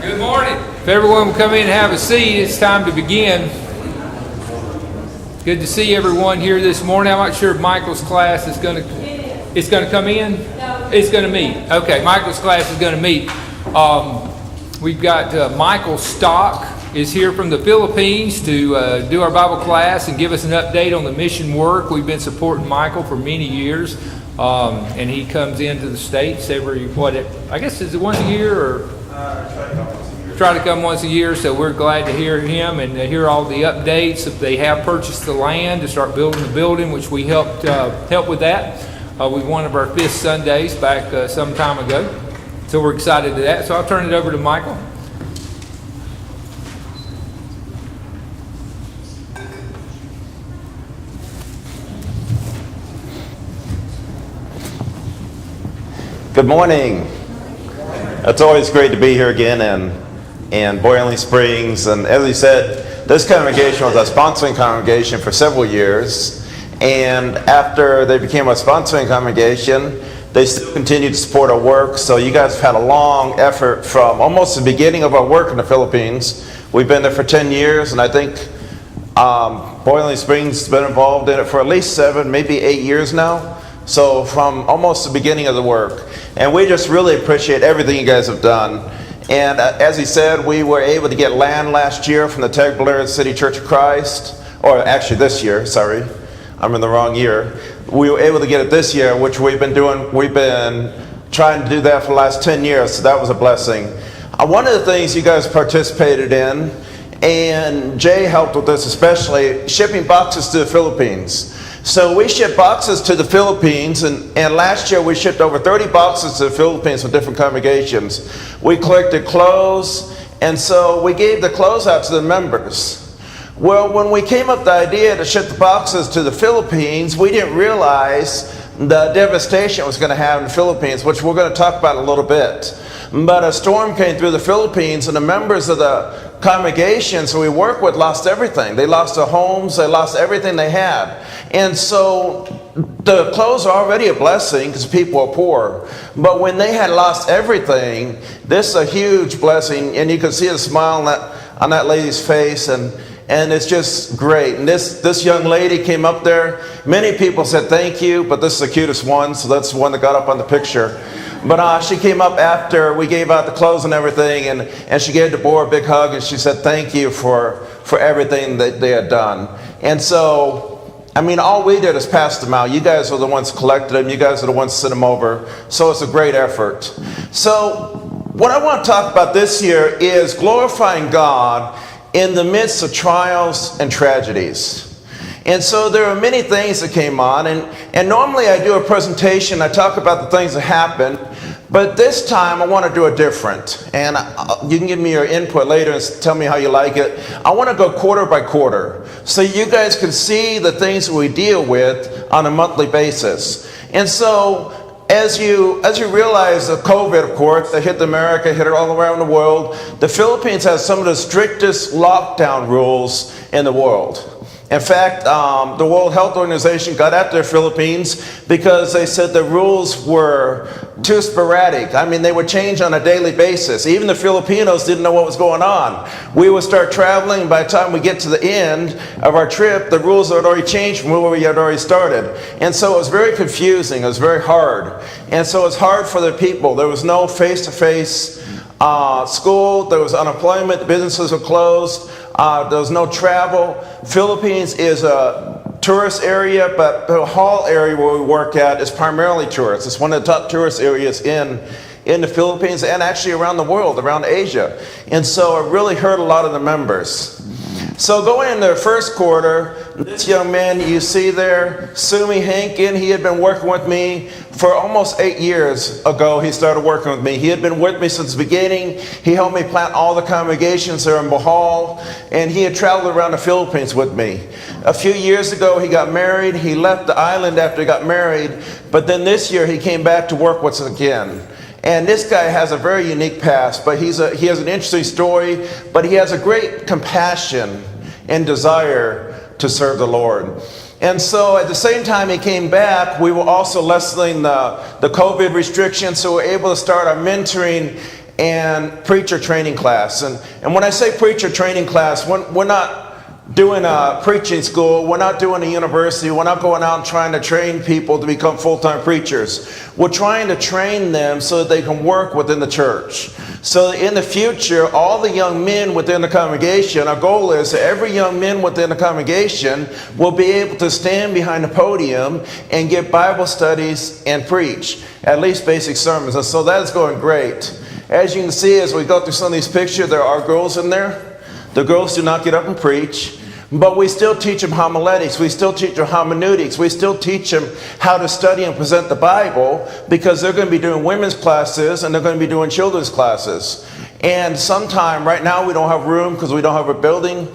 Good morning. If everyone will come in and have a seat, it's time to begin. Good to see everyone here this morning. I'm not sure if Michael's class is going to come in. No. It's going to meet. Okay, Michael's class is going to meet. We've got Michael Stock is here from the Philippines to do our Bible class and give us an update on the mission work. We've been supporting Michael for many years, and he comes into the States every, I guess is it once a year or? Try to come once a year, so we're glad to hear him and hear all the updates. If they have purchased the land to start building the building, which we helped with that with one of our fifth Sundays back some time ago. So we're excited to that. So I'll turn it over to Michael. Good morning. It's always great to be here again in Boiling Springs. And as he said, this congregation was a sponsoring congregation for several years. And after they became a sponsoring congregation, they still continue to support our work. So you guys have had a long effort from almost the beginning of our work in the Philippines. We've been there for 10 years, and I think Boiling Springs has been involved in it for at least 7, maybe 8 years now. So from almost the beginning of the work. And we just really appreciate everything you guys have done. And as he said, we were able to get land last year from the Tagbilaran City Church of Christ. Or actually this year, sorry. I'm in the wrong year. We were able to get it this year, which we've been doing. We've been trying to do that for the last 10 years. So that was a blessing. One of the things you guys participated in, and Jay helped with this especially, shipping boxes to the Philippines. So we ship boxes to the Philippines, and last year we shipped over 30 boxes to the Philippines with different congregations. We collected clothes, and so we gave the clothes out to the members. Well, when we came up with the idea to ship the boxes to the Philippines, we didn't realize the devastation it was going to have in the Philippines, which we're going to talk about in a little bit. But a storm came through the Philippines, and the members of the congregations we work with lost everything. They lost their homes, they lost everything they had. And so the clothes are already a blessing because people are poor. But when they had lost everything, this is a huge blessing, and you can see the smile on that lady's face, and it's just great. And this young lady came up there. Many people said thank you, but this is the cutest one, so that's the one that got up on the picture. But she came up after we gave out the clothes and everything, and she gave Deborah a big hug, and she said thank you for everything that they had done. And so, I mean, all we did is pass them out. You guys are the ones who collected them. You guys are the ones who sent them over. So it's a great effort. So what I want to talk about this year is glorifying God in the midst of trials and tragedies. And so there are many things that came on, and normally I do a presentation, I talk about the things that happened, but this time I want to do it different. And you can give me your input later and tell me how you like it. I want to go quarter by quarter, so you guys can see the things that we deal with on a monthly basis. And so as you realize the COVID, of course, that hit America, hit it all around the world, the Philippines has some of the strictest lockdown rules in the world. In fact, the World Health Organization got after the Philippines because they said the rules were too sporadic. I mean, they would change on a daily basis. Even the Filipinos didn't know what was going on. We would start traveling, and by the time we get to the end of our trip, the rules had already changed from where we had already started. And so it was very confusing. It was very hard. And so it was hard for the people. There was no face-to-face school. There was unemployment. The businesses were closed. There was no travel. Philippines is a tourist area, but the Hall area where we work at is primarily tourists. It's one of the top tourist areas in the Philippines and actually around the world, around Asia. And so it really hurt a lot of the members. So going into the first quarter, this young man you see there, Sumi Hankin, he had been working with me for almost 8 years ago. He started working with me. He had been with me since the beginning. He helped me plant all the congregations there in Bohol, and he had traveled around the Philippines with me. A few years ago, he got married. He left the island after he got married, but then this year he came back to work with us again. And this guy has a very unique past, but he has an interesting story, but he has a great compassion and desire to serve the Lord. And so at the same time he came back, we were also lessening the COVID restrictions, so we were able to start our mentoring and preacher training class. And when I say preacher training class, we're not doing a preaching school, we're not doing a university, we're not going out and trying to train people to become full-time preachers. We're trying to train them so that they can work within the church. So in the future, all the young men within the congregation, our goal is that every young man within the congregation will be able to stand behind the podium and give Bible studies and preach, at least basic sermons. And so that is going great. As you can see, as we go through some of these pictures, there are girls in there. The girls do not get up and preach, but we still teach them homiletics, we still teach them hermeneutics, we still teach them how to study and present the Bible, because they're going to be doing women's classes and they're going to be doing children's classes. And sometime, right now we don't have room because we don't have a building,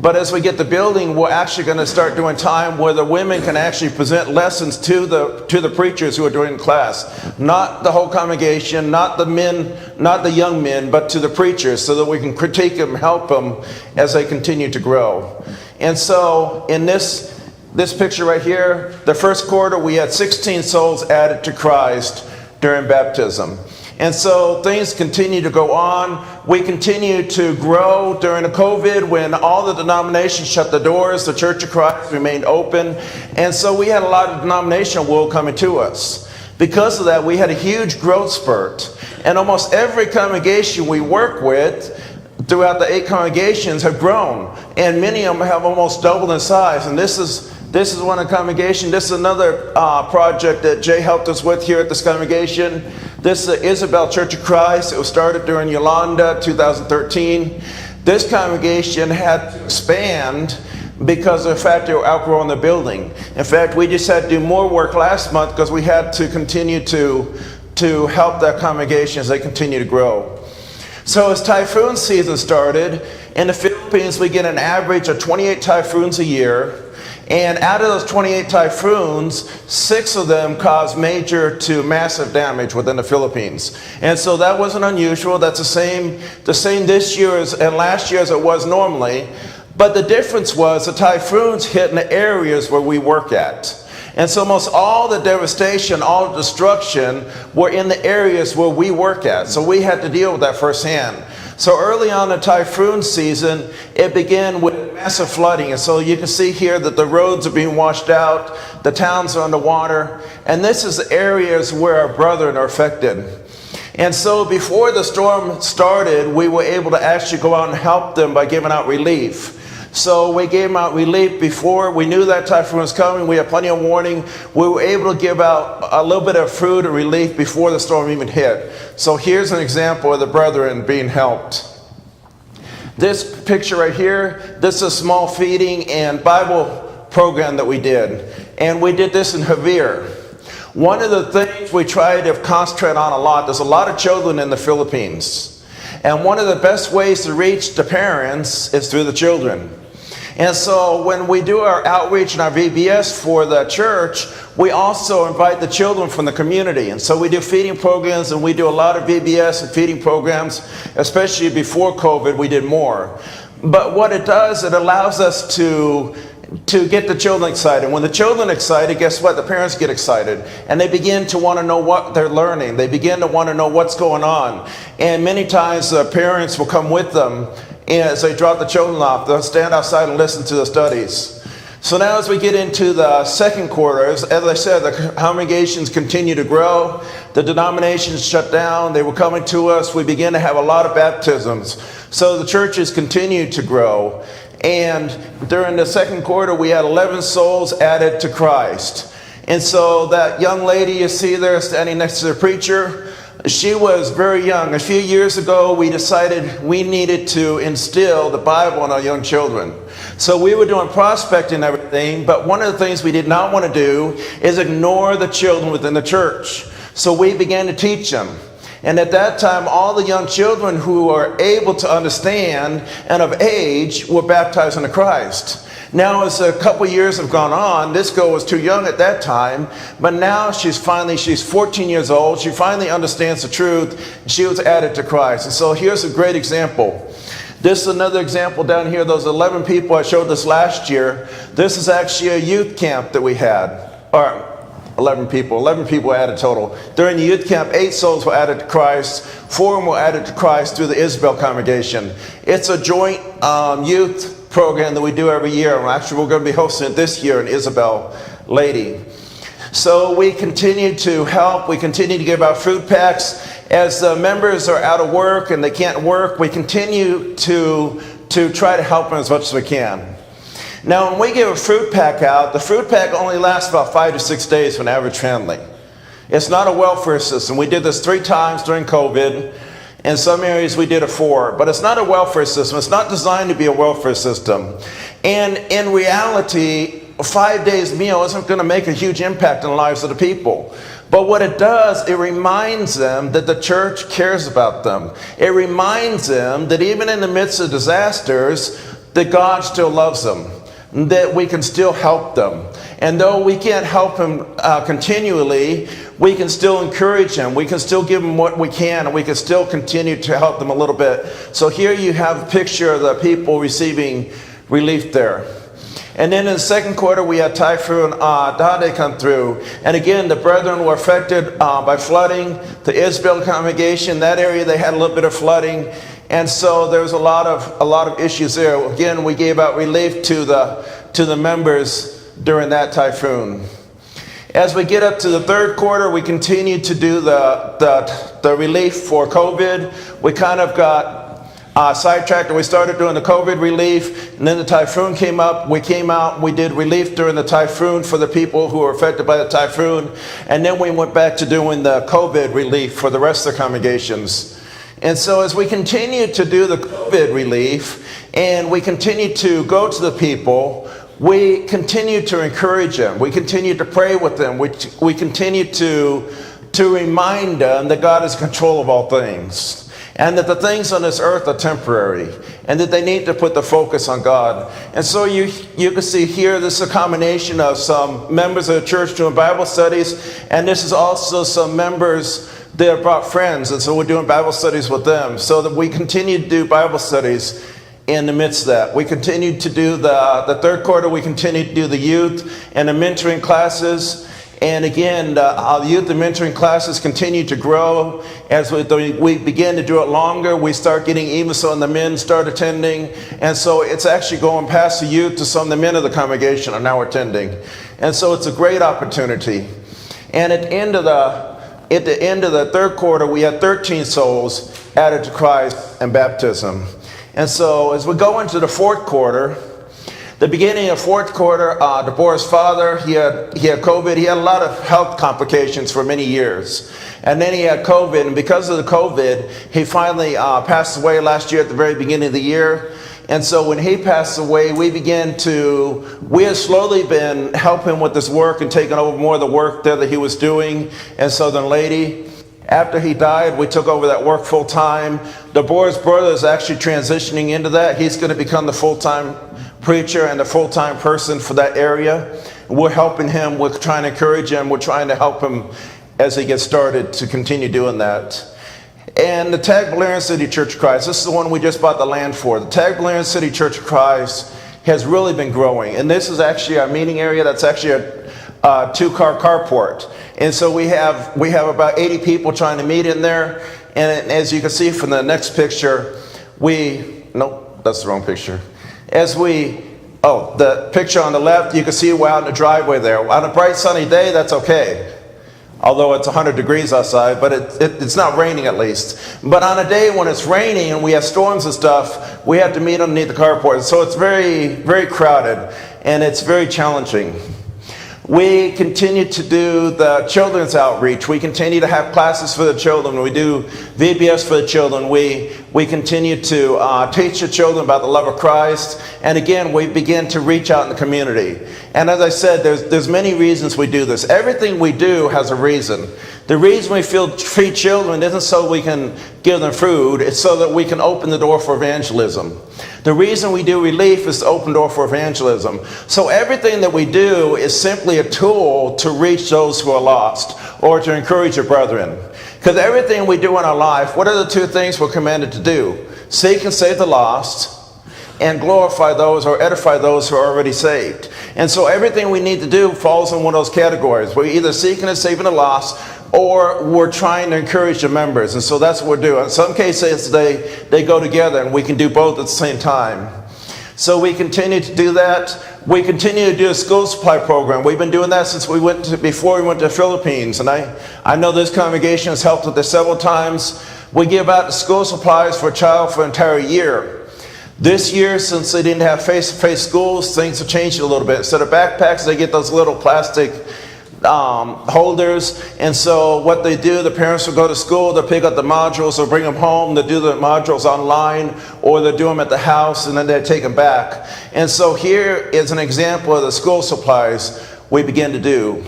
but as we get the building, we're actually going to start doing time where the women can actually present lessons to the preachers who are doing class. Not the whole congregation, not the men, not the young men, but to the preachers, so that we can critique them, help them as they continue to grow. And so in this picture right here, the first quarter we had 16 souls added to Christ during baptism. And so things continue to go on. We continue to grow during the COVID when all the denominations shut the doors. The Church of Christ remained open. And so we had a lot of denominational world coming to us. Because of that, we had a huge growth spurt. And almost every congregation we work with throughout the 8 congregations have grown. And many of them have almost doubled in size. And this is one of the congregations. This is another project that Jay helped us with here at this congregation. This is Isabel Church of Christ. It was started during Yolanda, 2013. This congregation had to expand because of the fact they were outgrowing the building. In fact, we just had to do more work last month because we had to continue to help that congregation as they continue to grow. So as typhoon season started, in the Philippines we get an average of 28 typhoons a year. And out of those 28 typhoons, 6 of them caused major to massive damage within the Philippines. And so that wasn't unusual. That's the same this year and last year as it was normally. But the difference was the typhoons hit in the areas where we work at. And so almost all the devastation, all the destruction were in the areas where we work at. So we had to deal with that firsthand. So early on in typhoon season, it began with massive flooding. And so you can see here that the roads are being washed out, the towns are underwater, and this is the areas where our brethren are affected. And so before the storm started, we were able to actually go out and help them by giving out relief. So we gave them out relief before we knew that typhoon was coming. We had plenty of warning. We were able to give out a little bit of food and relief before the storm even hit. So here's an example of the brethren being helped. This picture right here, this is a small feeding and Bible program that we did. And we did this in Javier. One of the things we try to concentrate on a lot, there's a lot of children in the Philippines. And one of the best ways to reach the parents is through the children. And so when we do our outreach and our VBS for the church, we also invite the children from the community. And so we do feeding programs, and we do a lot of VBS and feeding programs, especially before COVID, we did more. But what it does, it allows us to get the children excited. When the children are excited, guess what? The parents get excited. And they begin to want to know what they're learning. They begin to want to know what's going on. And many times the parents will come with them. And as they drop the children off, they'll stand outside and listen to the studies. So now as we get into the second quarter, as I said, the congregations continue to grow. The denominations shut down. They were coming to us. We began to have a lot of baptisms. So the churches continued to grow. And during the second quarter, we had 11 souls added to Christ. And so that young lady you see there standing next to the preacher, she was very young. A few years ago, we decided we needed to instill the Bible in our young children. So we were doing prospecting and everything, but one of the things we did not want to do is ignore the children within the church. So we began to teach them. And at that time, all the young children who are able to understand and of age were baptized into Christ. Now, as a couple years have gone on, this girl was too young at that time, but now she's 14 years old. She finally understands the truth. She was added to Christ. And so here's a great example. This is another example down here. Those 11 people I showed this last year. This is actually a youth camp that we had. 11 people. 11 people added total. During the youth camp, 8 souls were added to Christ. 4 were added to Christ through the Isabel congregation. It's a joint youth program that we do every year. And actually, we're going to be hosting it this year in Isabel Lady. So we continue to help. We continue to give out food packs. As the members are out of work and they can't work, we continue to try to help them as much as we can. Now, when we give a fruit pack out, the fruit pack only lasts about 5 to 6 days for an average family. It's not a welfare system. We did this 3 times during COVID. In some areas we did it 4, but it's not a welfare system. It's not designed to be a welfare system. And in reality, a 5 days meal isn't going to make a huge impact on the lives of the people. But what it does, it reminds them that the church cares about them. It reminds them that even in the midst of disasters, that God still loves them, that we can still help them. And though we can't help them continually, we can still encourage them. We can still give them what we can, and we can still continue to help them a little bit. So here you have a picture of the people receiving relief there. And then in the second quarter, we had Typhoon Dade come through. And again, the brethren were affected by flooding. The Isabel congregation, that area, they had a little bit of flooding. And so there was a lot of issues there. Again, we gave out relief to the members during that typhoon. As we get up to the third quarter, we continue to do the relief for COVID. We kind of got sidetracked, and we started doing the COVID relief, and then the typhoon came up. We came out, we did relief during the typhoon for the people who were affected by the typhoon, and then we went back to doing the COVID relief for the rest of the congregations. And so as we continue to do the COVID relief, and we continue to go to the people, we continue to encourage them. We continue to pray with them. We continue to remind them that God is in control of all things, and that the things on this earth are temporary, and that they need to put the focus on God. And so you can see here, this is a combination of some members of the church doing Bible studies, and this is also some members that have brought friends, and so we're doing Bible studies with them, so that we continue to do Bible studies in the midst of that. We continue to do the third quarter, we continue to do the youth and the mentoring classes. And again, the youth and mentoring classes continue to grow. As we begin to do it longer, we start getting even so the men start attending. And so it's actually going past the youth to some of the men of the congregation are now attending. And so it's a great opportunity. And at the end of the third quarter, we had 13 souls added to Christ and baptism. And so as we go into the fourth quarter, the beginning of fourth quarter, Deborah's father, he had COVID. He had a lot of health complications for many years. And then he had COVID, and because of the COVID, he finally passed away last year at the very beginning of the year. And so when he passed away, we had slowly been helping with this work and taking over more of the work there that he was doing in Southern Lady. After he died, we took over that work full time. Deborah's brother is actually transitioning into that. He's going to become the full-time preacher and the full-time person for that area. We're helping him. We're trying to encourage him. We're trying to help him as he gets started to continue doing that. And the Tagbilaran City Church of Christ, this is the one we just bought the land for. The Tagbilaran City Church of Christ has really been growing. And this is actually our meeting area. That's actually a two-car carport. And so we have about 80 people trying to meet in there. And as you can see from the next picture, nope, that's the wrong picture. The picture on the left, you can see we're out in the driveway there. On a bright sunny day, that's okay. Although it's 100 degrees outside, but it's not raining at least. But on a day when it's raining and we have storms and stuff, we have to meet underneath the carport. So it's very, very crowded, and it's very challenging. We continue to do the children's outreach. We continue to have classes for the children. We do VBS for the children. We continue to teach the children about the love of Christ. And again, we begin to reach out in the community. And as I said, there's many reasons we do this. Everything we do has a reason. The reason we feed children isn't so we can give them food. It's so that we can open the door for evangelism. The reason we do relief is to open the door for evangelism. So everything that we do is simply a tool to reach those who are lost or to encourage your brethren. Because everything we do in our life, what are the two things we're commanded to do? Seek and save the lost, and glorify those or edify those who are already saved. And so everything we need to do falls in one of those categories. We're either seeking and saving the lost, or we're trying to encourage the members. And so that's what we're doing. In some cases, they go together, and we can do both at the same time. So we continue to do that. We continue to do a school supply program. We've been doing that since before we went to the Philippines. And I know this congregation has helped with this several times. We give out the school supplies for a child for an entire year. This year, since they didn't have face-to-face schools, things have changed a little bit. Instead of backpacks, they get those little plastic holders. And so what they do, the parents will go to school, they'll pick up the modules, they'll bring them home, they'll do the modules online, or they'll do them at the house, and then they take them back. And so here is an example of the school supplies we begin to do.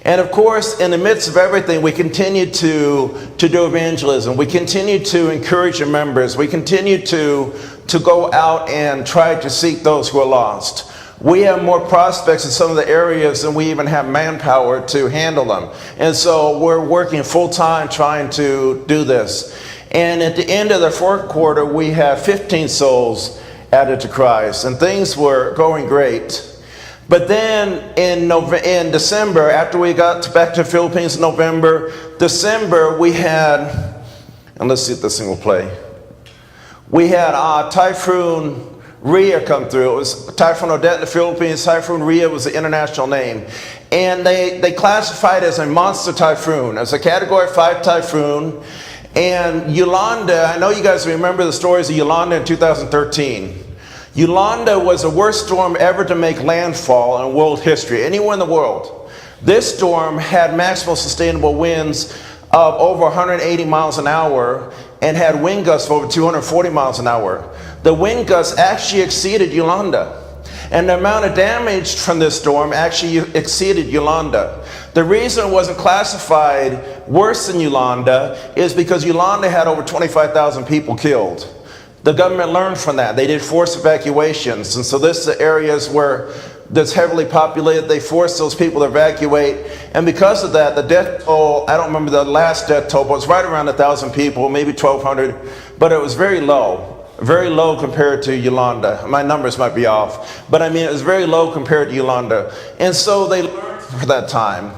And of course, in the midst of everything, we continue to do evangelism. We continue to encourage the members. We continue to go out and try to seek those who are lost. We have more prospects in some of the areas than we even have manpower to handle them. And so we're working full time trying to do this. And at the end of the fourth quarter, we have 15 souls added to Christ. And things were going great. But then in December, after we got back to the Philippines in December, we had, and let's see if this thing will play. We had Typhoon Ria come through. It was Typhoon Odette in the Philippines. Typhoon Ria was the international name. And they classified it as a monster typhoon. It was a Category 5 typhoon. And Yolanda, I know you guys remember the stories of Yolanda in 2013. Yolanda was the worst storm ever to make landfall in world history, anywhere in the world. This storm had maximum sustainable winds of over 180 miles an hour and had wind gusts of over 240 miles an hour. The wind gusts actually exceeded Yolanda. And the amount of damage from this storm actually exceeded Yolanda. The reason it wasn't classified worse than Yolanda is because Yolanda had over 25,000 people killed. The government learned from that. They did forced evacuations. And so this is the areas where that's heavily populated. They forced those people to evacuate. And because of that, the death toll, I don't remember the last death toll, but it was right around 1,000 people, maybe 1,200. But it was very low compared to Yolanda. My numbers might be off. But I mean, it was very low compared to Yolanda. And so they learned for that time.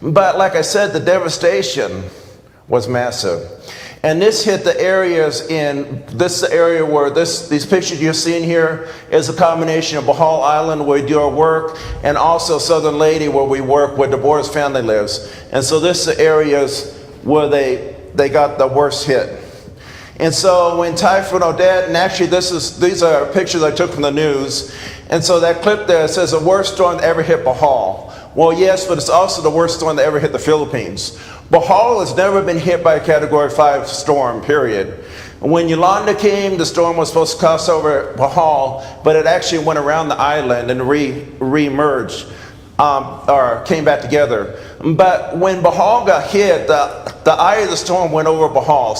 But like I said, the devastation was massive. And this hit the areas this is the area where these pictures you're seeing here is a combination of Bohol Island where we do our work and also Southern Lady where we work, where Deborah's family lives. And so this is the areas where they got the worst hit. And so when Typhoon Odette, and actually these are pictures I took from the news, and so that clip there says the worst storm that ever hit Bohol. Well, yes, but it's also the worst storm that ever hit the Philippines. Bohol has never been hit by a Category 5 storm, period. When Yolanda came, the storm was supposed to cross over Bohol, but it actually went around the island and re-emerged, or came back together. But when Bohol got hit, the eye of the storm went over Bohol.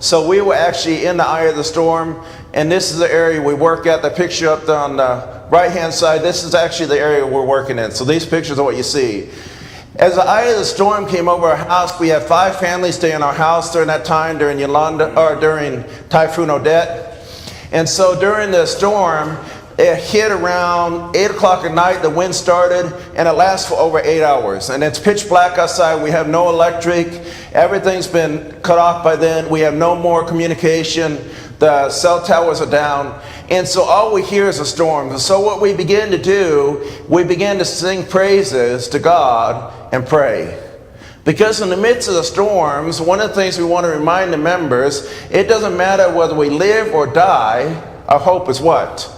So we were actually in the eye of the storm, and this is the area we work at. The picture up there on the right-hand side, this is actually the area we're working in. So these pictures are what you see. As the eye of the storm came over our house, we had 5 families stay in our house during that time, during during Typhoon Odette. And so during the storm, it hit around 8 o'clock at night, the wind started, and it lasted for over 8 hours. And it's pitch black outside, we have no electric, everything's been cut off by then, we have no more communication, the cell towers are down, and so all we hear is a storm. And so what we begin to do, we begin to sing praises to God and pray. Because in the midst of the storms, one of the things we want to remind the members, it doesn't matter whether we live or die, our hope is what?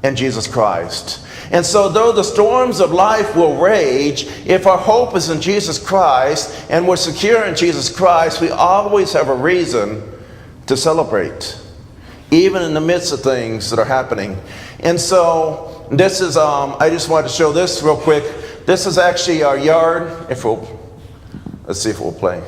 In Jesus Christ. And so though the storms of life will rage, if our hope is in Jesus Christ and we're secure in Jesus Christ, we always have a reason to celebrate, even in the midst of things that are happening. And so this is, I just wanted to show this real quick. This is actually our yard. Let's see if it will play.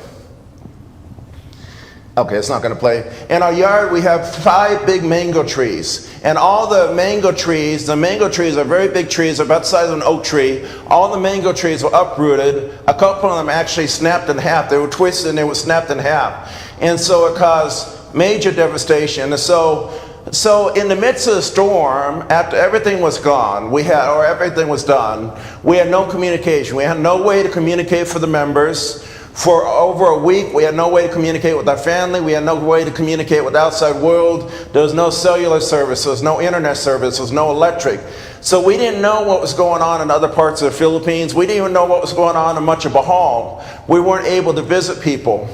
Okay, it's not going to play. In our yard, we have 5 big mango trees. And all the mango trees are very big trees, about the size of an oak tree. All the mango trees were uprooted. A couple of them actually snapped in half. They were twisted and they were snapped in half. And so it caused major devastation. And so So in the midst of the storm, after everything was gone, everything was done, we had no communication. We had no way to communicate for the members. For over a week, we had no way to communicate with our family. We had no way to communicate with the outside world. There was no cellular service. There was no internet service. There was no electric. So we didn't know what was going on in other parts of the Philippines. We didn't even know what was going on in much of Bohol. We weren't able to visit people.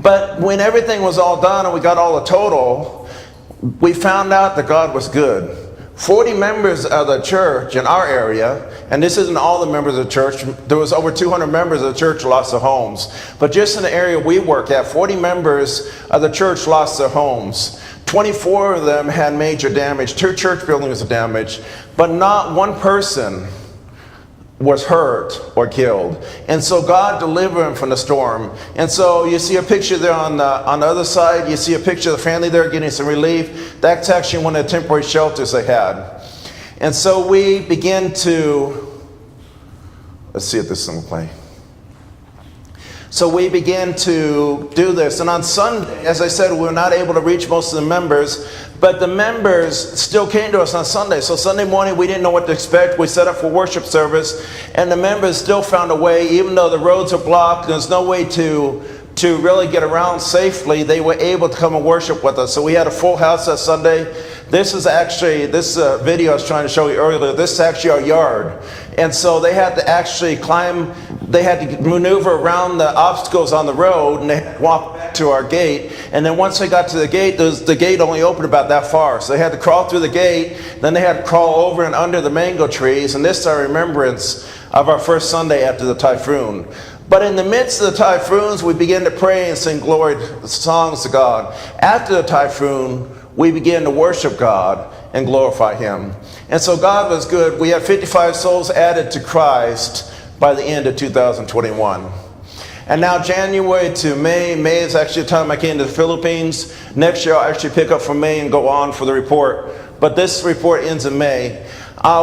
But when everything was all done and we got all the total, we found out that God was good. 40 members of the church in our area, and this isn't all the members of the church, there was over 200 members of the church lost their homes. But just in the area we work at, 40 members of the church lost their homes. 24 of them had major damage. 2 church buildings were damaged, but not one person was hurt or killed. And so God delivered them from the storm. And so you see a picture there on the other side. You see a picture of the family there getting some relief. That's actually one of the temporary shelters they had. And so we begin to, let's see if this is going to play. So we began to do this. And on Sunday, as I said, we were not able to reach most of the members, but the members still came to us on Sunday. So Sunday morning, we didn't know what to expect. We set up for worship service, and the members still found a way, even though the roads are blocked, there's no way to really get around safely. They were able to come and worship with us. So we had a full house that Sunday. This is actually, this video I was trying to show you earlier, this is actually our yard. And so they had to actually climb, they had to maneuver around the obstacles on the road, and they had to walk back to our gate. And then once they got to the gate, the gate only opened about that far. So they had to crawl through the gate, then they had to crawl over and under the mango trees. And this is our remembrance of our first Sunday after the typhoon. But in the midst of the typhoons, we began to pray and sing glory songs to God. After the typhoon, we began to worship God and glorify Him. And so God was good. We had 55 souls added to Christ by the end of 2021. And now January to May is actually the time I came to the Philippines. Next year I'll actually pick up from May and go on for the report. But this report ends in May.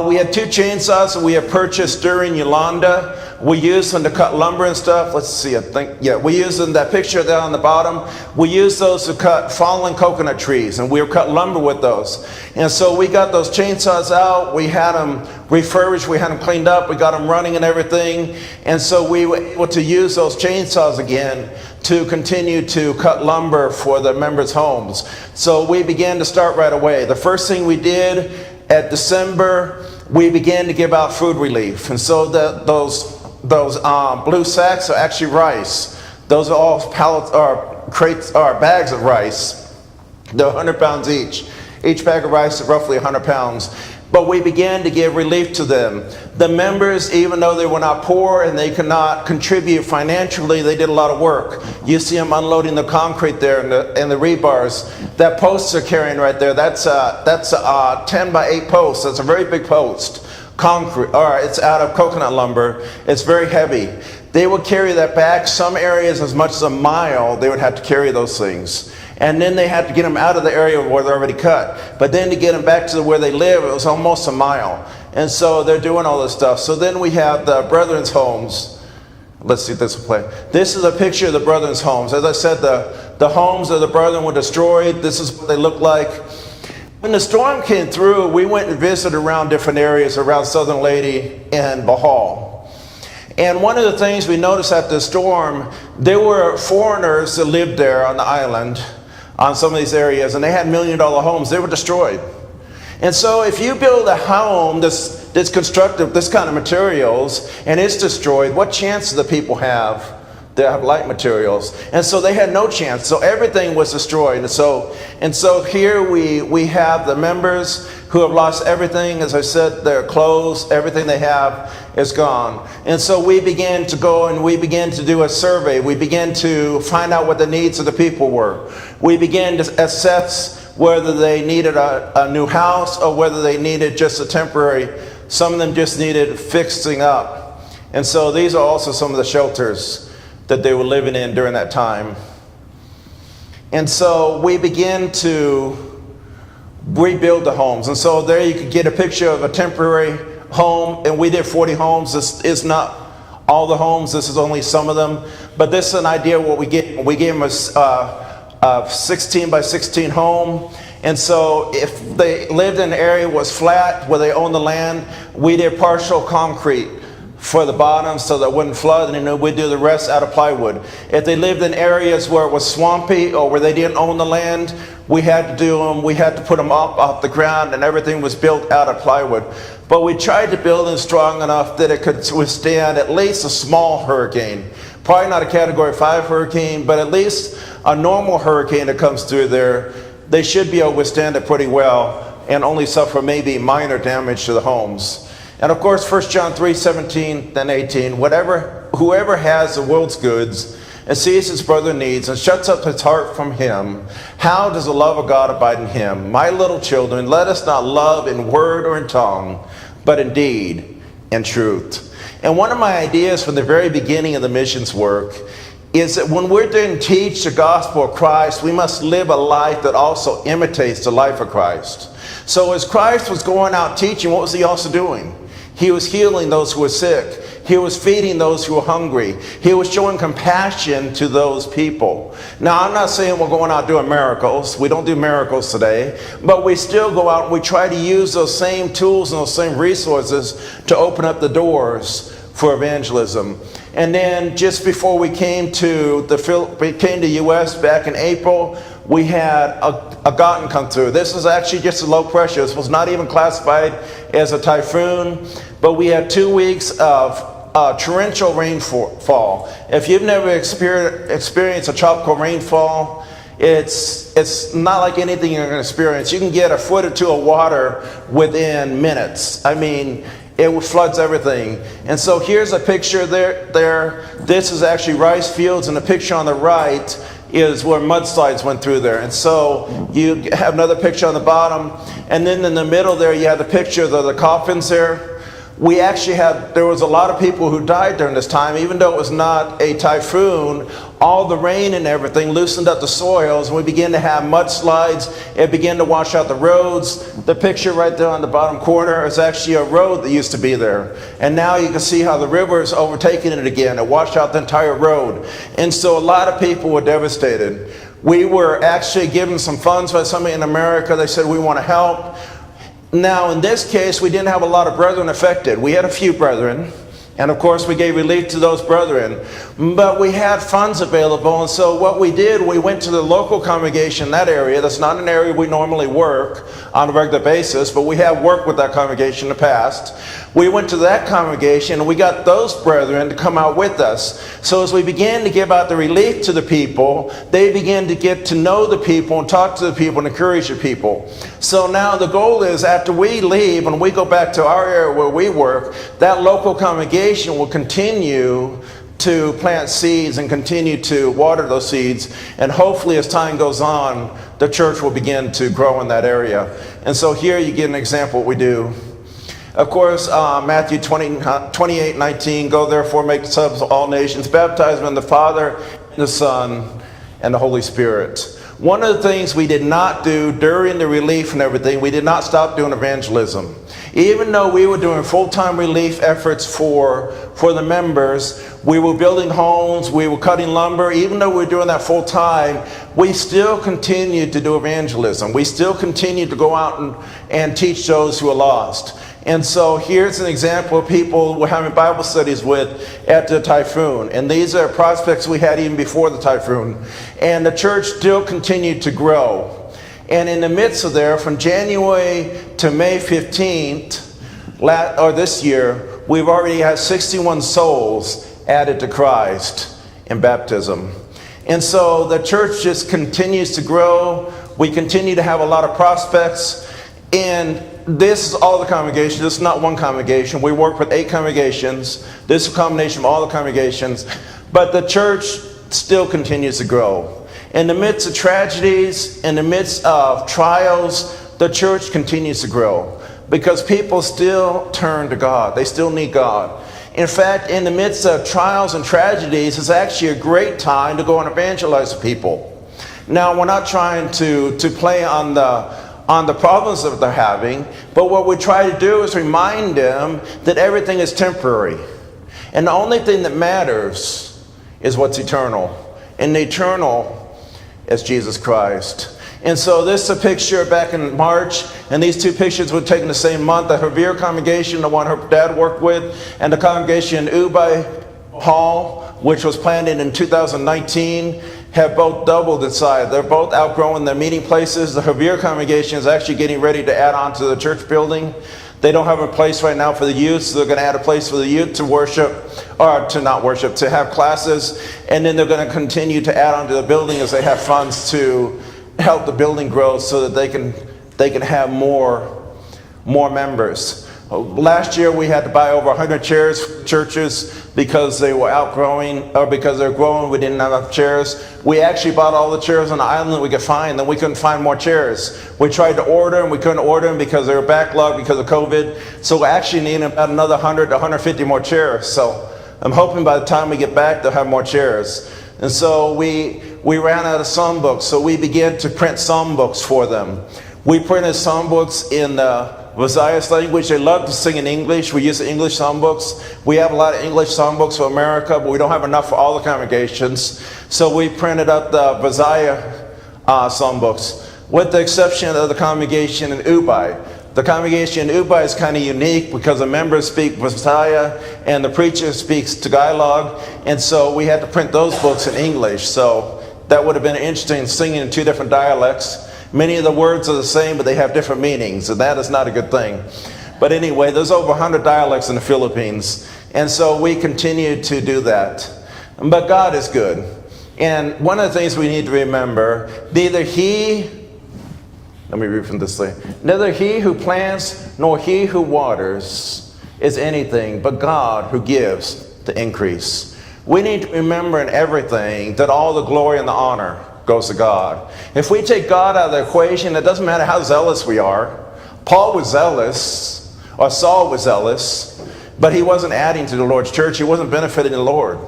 We had 2 chainsaws that we had purchased during Yolanda. We used them to cut lumber and stuff. Let's see, we used them, that picture there on the bottom. We used those to cut fallen coconut trees, and we would cut lumber with those. And so we got those chainsaws out. We had them refurbished. We had them cleaned up. We got them running and everything. And so we were able to use those chainsaws again to continue to cut lumber for the members' homes. So we began to start right away. The first thing we did at December, we began to give out food relief. And so those blue sacks are actually rice. Those are all pallets or crates or bags of rice. They're 100 pounds each. Each bag of rice is roughly 100 pounds. But we began to give relief to them. The members, even though they were not poor and they could not contribute financially, they did a lot of work. You see them unloading the concrete there and the rebars. That posts are carrying right there, that's a 10 by 8 post. That's a very big post. Concrete, or it's out of coconut lumber. It's very heavy. They would carry that back. Some areas as much as a mile, they would have to carry those things. And then they had to get them out of the area where they're already cut. But then to get them back to where they live, it was almost a mile. And so they're doing all this stuff. So then we have the Brethren's homes. Let's see if this will play. This is a picture of the Brethren's homes. As I said, the homes of the Brethren were destroyed. This is what they look like. When the storm came through, we went and visited around different areas around Southern Lady and Bohol. And one of the things we noticed after the storm, there were foreigners that lived there on the island, on some of these areas, and they had $1 million homes. They were destroyed. And so if you build a home that's constructed with this kind of materials and it's destroyed, what chance do the people have that have light materials? And so they had no chance. So everything was destroyed. And so here we have the members who have lost everything. As I said, their clothes, everything they have is gone. And so we began to go and we began to do a survey. We began to find out what the needs of the people were. We began to assess whether they needed a new house or whether they needed just a temporary. Some of them just needed fixing up. And so these are also some of the shelters that they were living in during that time. And so we began to rebuild the homes. And so there you could get a picture of a temporary home, and we did 40 homes. This is not all the homes, this is only some of them. But this is an idea of what we get. We gave them a 16 by 16 home, And so if they lived in an area was flat, where they owned the land, we did partial concrete for the bottom so that it wouldn't flood, and then we'd do the rest out of plywood. If they lived in areas where it was swampy or where they didn't own the land, we had to put them up off the ground, and everything was built out of plywood. But we tried to build them strong enough that it could withstand at least a small hurricane. Probably not a Category 5 hurricane, but at least a normal hurricane that comes through there, they should be able to withstand it pretty well and only suffer maybe minor damage to the homes. And of course, 1 John 3:17 and 18, whoever has the world's goods and sees his brother needs and shuts up his heart from him, how does the love of God abide in him? My little children, let us not love in word or in tongue, but in deed and truth. And one of my ideas from the very beginning of the missions work is that when we're going to teach the gospel of Christ, we must live a life that also imitates the life of Christ. So as Christ was going out teaching, what was he also doing? He was healing those who were sick. He was feeding those who were hungry. He was showing compassion to those people. Now, I'm not saying we're going out doing miracles. We don't do miracles today. But we still go out and we try to use those same tools and those same resources to open up the doors for evangelism. And then just before we came to the U.S. back in April, we had a Gaten come through. This was actually just a low pressure. This was not even classified as a typhoon, but we had 2 weeks of torrential rainfall. If you've never experienced a tropical rainfall, it's not like anything you're going to experience. You can get a foot or two of water within minutes. I mean, it floods everything. And so here's a picture there. This is actually rice fields, and the picture on the right is where mudslides went through there. And so you have another picture on the bottom, and then in the middle there you have the picture of the coffins there. There was a lot of people who died during this time, even though it was not a typhoon. All the rain and everything loosened up the soils, and we began to have mudslides. It began to wash out the roads. The picture right there on the bottom corner is actually a road that used to be there. And now you can see how the river is overtaking it again. It washed out the entire road. And so a lot of people were devastated. We were actually given some funds by somebody in America. They said, we want to help. Now, in this case, we didn't have a lot of brethren affected. We had a few brethren, and of course, we gave relief to those brethren. But we had funds available, and so what we did, we went to the local congregation in that area. That's not an area we normally work on a regular basis, but we have worked with that congregation in the past. We went to that congregation, and we got those brethren to come out with us. So as we began to give out the relief to the people, they began to get to know the people and talk to the people and encourage the people. So now the goal is, after we leave and we go back to our area where we work, that local congregation will continue to plant seeds and continue to water those seeds. And hopefully as time goes on, the church will begin to grow in that area. And so here you get an example of what we do. Of course, Matthew 28:19, go therefore make disciples of all nations, baptize them in the Father, and the Son, and the Holy Spirit. One of the things we did not do during the relief and everything, we did not stop doing evangelism. Even though we were doing full-time relief efforts for the members, we were building homes, we were cutting lumber. Even though we were doing that full-time, we still continued to do evangelism. We still continued to go out and teach those who are lost. And so here's an example of people we're having Bible studies with at the typhoon. And these are prospects we had even before the typhoon. And the church still continued to grow. And in the midst of there, from January to May 15th, or this year, we've already had 61 souls added to Christ in baptism. And so the church just continues to grow. We continue to have a lot of prospects. And this is all the congregations. This is not one congregation. We work with 8 congregations. This is a combination of all the congregations. But the church still continues to grow. In the midst of tragedies, in the midst of trials, the church continues to grow. Because people still turn to God. They still need God. In fact, in the midst of trials and tragedies, it's actually a great time to go and evangelize people. Now, we're not trying to play on the problems that they're having, but what we try to do is remind them that everything is temporary. And the only thing that matters is what's eternal. And the eternal is Jesus Christ. And so this is a picture back in March, and these two pictures were taken the same month. The Revere congregation, the one her dad worked with, and the congregation in Ubai Hall, which was planted in 2019, have both doubled in size. They're both outgrowing their meeting places. The Revere congregation is actually getting ready to add on to the church building. They don't have a place right now for the youth, so they're going to add a place for the youth to worship, or to not worship, to have classes, and then they're going to continue to add on to the building as they have funds to help the building grow so that they can have more members. Last year we had to buy over 100 chairs for churches because they were outgrowing, or because they're growing, we didn't have enough chairs. We actually bought all the chairs on the island that we could find, then we couldn't find more chairs. We tried to order them, we couldn't order them because they were backlogged because of COVID. So we actually need about another 100 to 150 more chairs. So I'm hoping by the time we get back they'll have more chairs. And so we ran out of psalm books, so we began to print psalm books for them. We printed psalm books in Visayas language. They love to sing in English. We use the English psalm books. We have a lot of English psalm books for America, but we don't have enough for all the congregations. So we printed up the Visaya psalm books, with the exception of the congregation in Ubai. The congregation in Ubai is kind of unique because the members speak Visaya and the preacher speaks Tagalog, and so we had to print those books in English. So that would have been interesting, singing in two different dialects. Many of the words are the same, but they have different meanings, and that is not a good thing. But anyway, there's over 100 dialects in the Philippines, and so we continue to do that. But God is good. And one of the things we need to remember, neither he who plants nor he who waters is anything, but God who gives the increase. We need to remember in everything that all the glory and the honor goes to God. If we take God out of the equation, it doesn't matter how zealous we are. Paul was zealous, or Saul was zealous, but he wasn't adding to the Lord's church. He wasn't benefiting the Lord.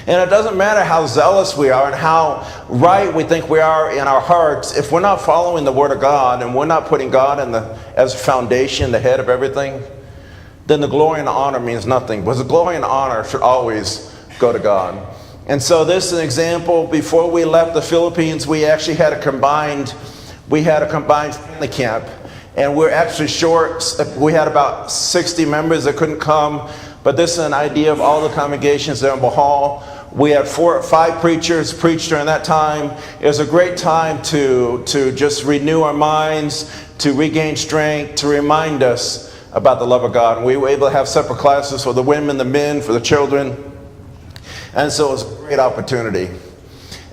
And it doesn't matter how zealous we are and how right we think we are in our hearts. If we're not following the Word of God and we're not putting God as a foundation, the head of everything, then the glory and the honor means nothing. Because the glory and the honor should always go to God. And so this is an example. Before we left the Philippines, we actually had a combined family camp. And we're actually short. We had about 60 members that couldn't come. But this is an idea of all the congregations there in Bohol. We had 4 or 5 preachers preach during that time. It was a great time to just renew our minds, to regain strength, to remind us about the love of God. And we were able to have separate classes for the women, the men, for the children. And so it was a great opportunity.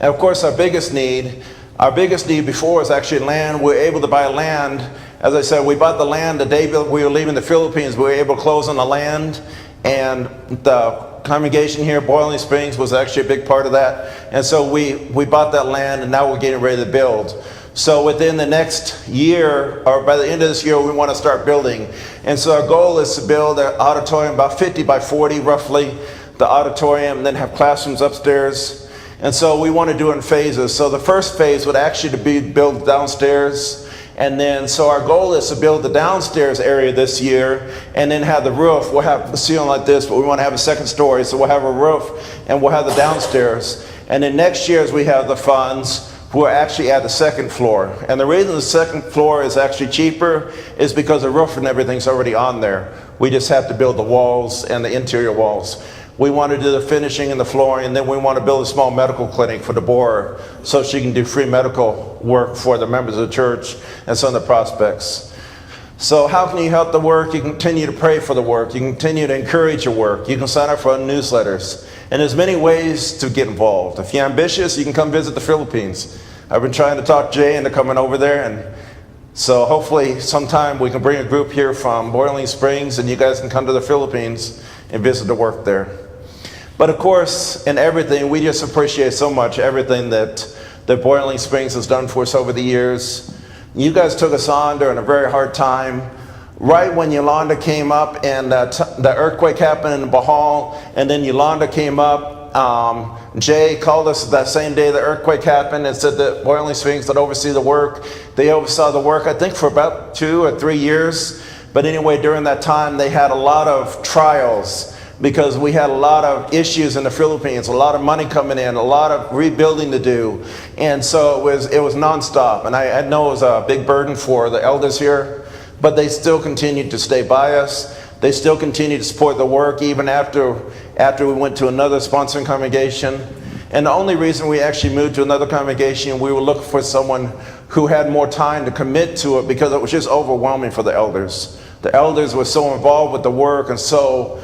And of course, our biggest need before was actually land. We were able to buy land. As I said, we bought the land the day we were leaving the Philippines. We were able to close on the land. And the congregation here, Boiling Springs, was actually a big part of that. And so we bought that land, and now we're getting ready to build. So within the next year, or by the end of this year, we want to start building. And so our goal is to build an auditorium about 50 by 40 roughly, the auditorium, and then have classrooms upstairs. And so we want to do it in phases. So the first phase would actually be built downstairs. And then, so our goal is to build the downstairs area this year and then have the roof. We'll have a ceiling like this, but we want to have a second story. So we'll have a roof and we'll have the downstairs. And then next year, as we have the funds, we'll actually add the second floor. And the reason the second floor is actually cheaper is because the roof and everything's already on there. We just have to build the walls and the interior walls. We want to do the finishing and the flooring, and then we want to build a small medical clinic for Deborah so she can do free medical work for the members of the church and some of the prospects. So how can you help the work? You can continue to pray for the work. You can continue to encourage your work. You can sign up for newsletters. And there's many ways to get involved. If you're ambitious, you can come visit the Philippines. I've been trying to talk Jay into coming over there, and so hopefully sometime we can bring a group here from Boiling Springs and you guys can come to the Philippines and visit the work there. But of course, in everything, we just appreciate so much everything that Boiling Springs has done for us over the years. You guys took us on during a very hard time. Right when Yolanda came up and the earthquake happened in Bohol, and then Yolanda came up, Jay called us that same day the earthquake happened and said that Boiling Springs would oversee the work. They oversaw the work, I think, for about 2 or 3 years. But anyway, during that time, they had a lot of trials. because we had a lot of issues in the Philippines, a lot of money coming in, a lot of rebuilding to do. And so it was nonstop. And I know it was a big burden for the elders here, but they still continued to stay by us. They still continue to support the work even after we went to another sponsoring congregation. And the only reason we actually moved to another congregation, we were looking for someone who had more time to commit to it, because it was just overwhelming for the elders. The elders were so involved with the work and so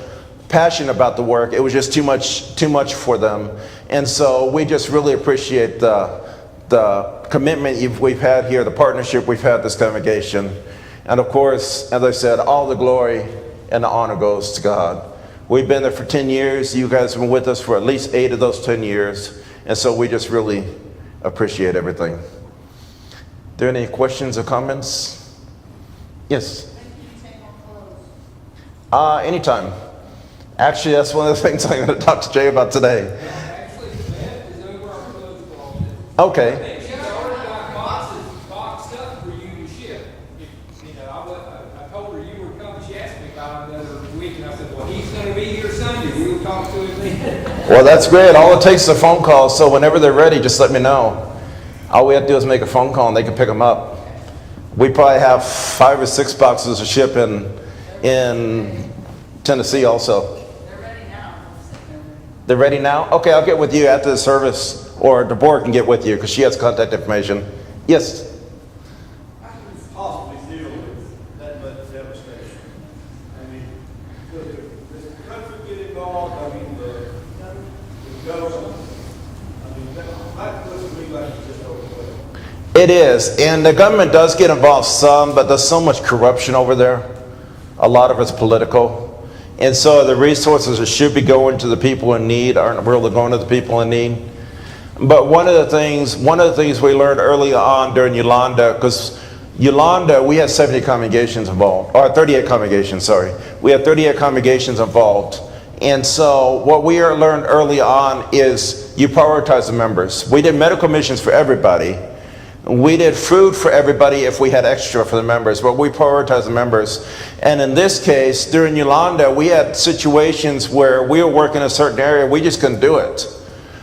passionate about the work, it was just too much for them. And so we just really appreciate the commitment we've had here, the partnership we've had this congregation. And of course, as I said, all the glory and the honor goes to God. We've been there for 10 years. You guys have been with us for at least 8 of those 10 years. And so we just really appreciate everything. Are there any questions or comments? Yes? When can you take on clothes? Anytime. Actually, that's one of the things I'm going to talk to Jay about today. Actually, Beth is over our clothes closet. Okay. She's already got boxes boxed up for you to ship. You know, I told her you were coming. She asked me about another week, and I said, well, he's going to be here Sunday. We'll talk to him then. Well, that's great. All it takes is a phone call. So whenever they're ready, just let me know. All we have to do is make a phone call and they can pick them up. We probably have 5 or 6 boxes to ship in Tennessee also. They're ready now. They're ready now? Okay, I'll get with you after the service, or Deborah can get with you because she has contact information. Yes? How can we possibly deal with that much devastation? I mean, does the country get involved? I mean, the government? I mean, that looks to me like it's just overwhelming. It is, and the government does get involved some, but there's so much corruption over there. A lot of it's political. And so the resources that should be going to the people in need aren't really going to the people in need. But one of the things we learned early on during Yolanda, because Yolanda, we had 70 congregations involved, or 38 congregations, sorry. We had 38 congregations involved. And so what we learned early on is you prioritize the members. We did medical missions for everybody. We did food for everybody if we had extra for the members, but we prioritized the members. And in this case, during Yolanda, we had situations where we were working in a certain area, we just couldn't do it.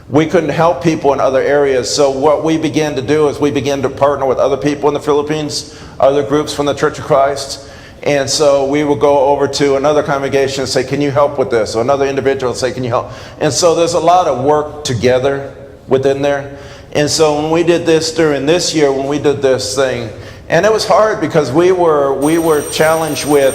We couldn't help people in other areas. So what we began to do is we began to partner with other people in the Philippines, other groups from the Church of Christ. And so we would go over to another congregation and say, can you help with this? Or another individual would say, can you help? And so there's a lot of work together within there. And so when we did this during this year, when we did this thing, and it was hard because we were challenged with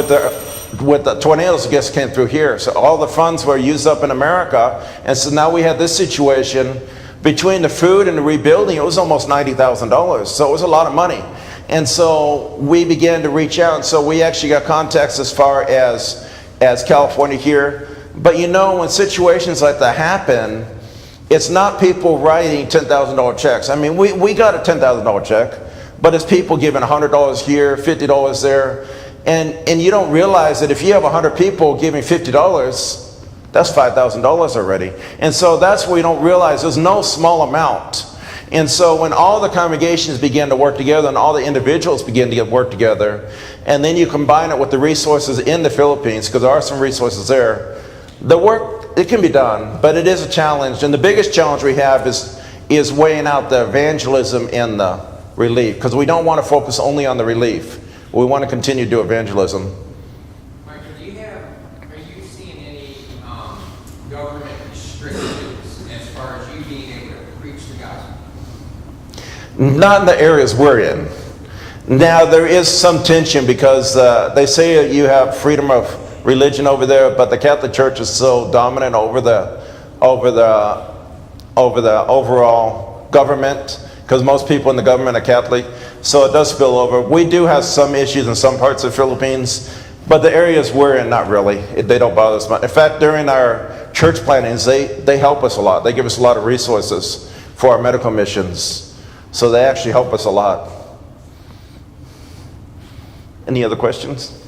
the tornadoes that just came through here. So all the funds were used up in America. And so now we had this situation between the food and the rebuilding. It was almost $90,000. So it was a lot of money. And so we began to reach out. And so we actually got contacts as far as California here. But you know, when situations like that happen, it's not people writing $10,000 checks. I mean, we got a $10,000 check, but it's people giving $100 here, $50 there. And you don't realize that if you have 100 people giving $50, that's $5,000 already. And so that's what we don't realize. There's no small amount. And so when all the congregations began to work together and all the individuals began to work together, and then you combine it with the resources in the Philippines, because there are some resources there, the work, it can be done, but it is a challenge. And the biggest challenge we have is weighing out the evangelism and the relief, because we don't want to focus only on the relief. We want to continue to do evangelism. Michael, are you seeing any government restrictions as far as you being able to preach the gospel? Not in the areas we're in. Now, there is some tension because they say you have freedom of religion over there, but the Catholic Church is so dominant over the overall government, because most people in the government are Catholic, so it does spill over. We do have some issues in some parts of the Philippines, but the areas we're in, not really. They don't bother us much. In fact, during our church plannings, they help us a lot. They give us a lot of resources for our medical missions, so they actually help us a lot. Any other questions?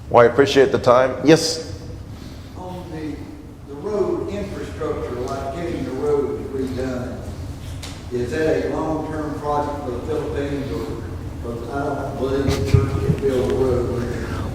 Well, I appreciate the time. Yes? On the road infrastructure, like getting the roads redone, is that a long-term project for the Philippines, or, because I don't believe the church can build a road?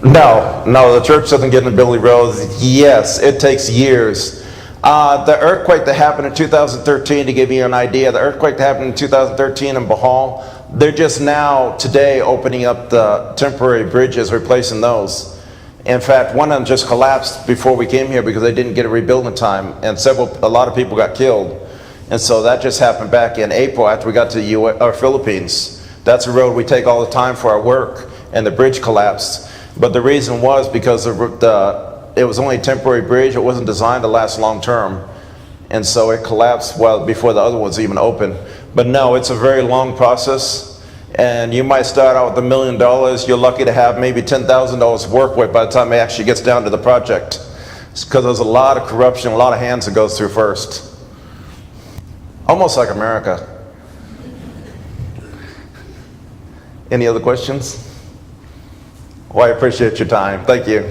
No, the church doesn't get into Billy Roads. Yes, it takes years. The earthquake that happened in 2013, to give you an idea, the earthquake that happened in 2013 in Bohol, they're just now, today, opening up the temporary bridges, replacing those. In fact, one of them just collapsed before we came here because they didn't get a rebuild in time, and a lot of people got killed. And so that just happened back in April after we got to the Philippines. That's a road we take all the time for our work, and the bridge collapsed. But the reason was because it was only a temporary bridge. It wasn't designed to last long term. And so it collapsed well before the other ones even opened. But no, it's a very long process. And you might start out with $1 million. You're lucky to have maybe $10,000 to work with by the time it actually gets down to the project. It's because there's a lot of corruption, a lot of hands it goes through first. Almost like America. Any other questions? Well, I appreciate your time. Thank you.